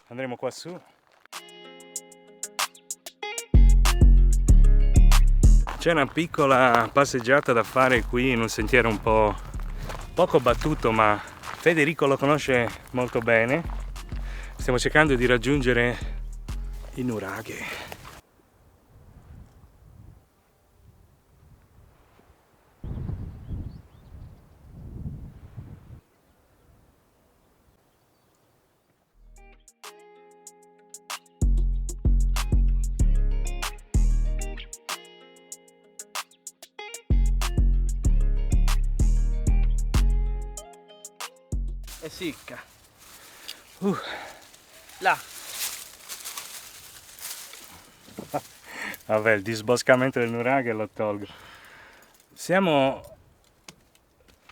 Andremo qua su. C'è una piccola passeggiata da fare qui in un sentiero un po' poco battuto, ma Federico lo conosce molto bene. Stiamo cercando di raggiungere il nuraghe. È sicca. Là. Vabbè, il disboscamento del nuraghe lo tolgo. Siamo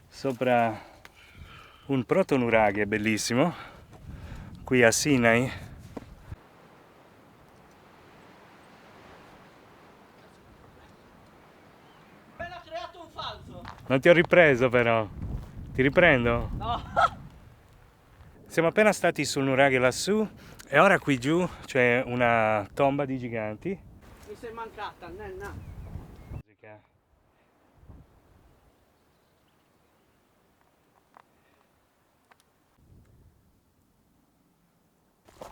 sopra un proto-nuraghe bellissimo, qui a Sinai. Me l'ha creato un falso. Non ti ho ripreso però. Ti riprendo? No. Siamo appena stati sul nuraghe lassù e ora qui giù c'è una tomba di giganti. Mi sei mancata, nenna.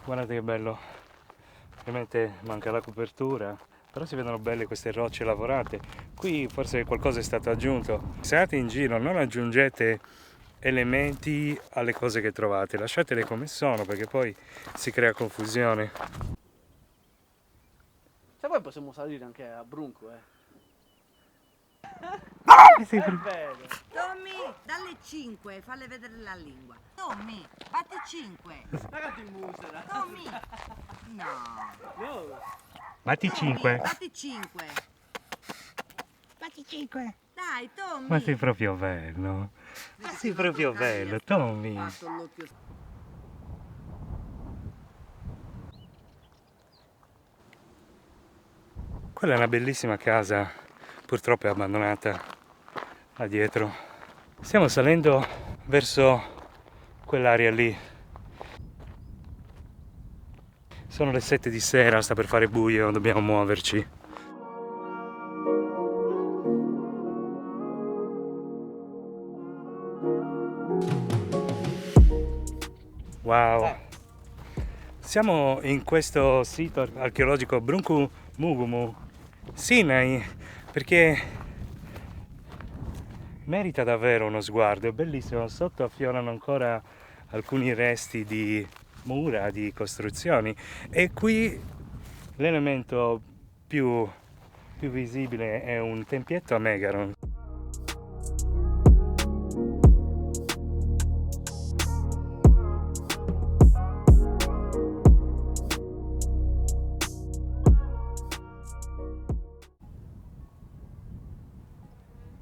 Guardate che bello, ovviamente manca la copertura, però si vedono belle queste rocce lavorate. Qui forse qualcosa è stato aggiunto. Se andate in giro non aggiungete elementi alle cose che trovate, lasciatele come sono perché poi si crea confusione. Se vuoi possiamo salire anche a Brunco, Sì, È vero. Tommy, dalle 5, falle vedere la lingua. Tommy, fatti 5. Ragazzi in musera. Tommy, no. No. Fatti 5. Fatti 5. Fatti 5. Dai, Tommy. Ma sei proprio bello. Ma sei proprio bello, Tommy. Fatto l'occhio. Quella è una bellissima casa, purtroppo è abbandonata là dietro. Stiamo salendo verso quell'area lì. Sono le 7 di sera, sta per fare buio, dobbiamo muoverci. Wow! Siamo in questo sito archeologico Brunku Mugumu Sinai perché merita davvero uno sguardo, è bellissimo, sotto affiorano ancora alcuni resti di mura, di costruzioni e qui l'elemento più visibile è un tempietto a Megaron.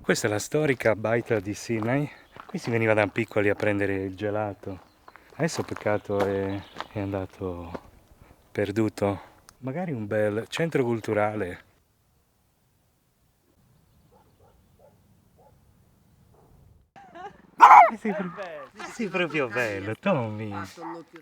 Questa è la storica baita di Sinai. Qui si veniva da piccoli a prendere il gelato. Adesso peccato è andato perduto. Magari un bel centro culturale. Sei proprio bello, Tommy. Fatto l'occhio.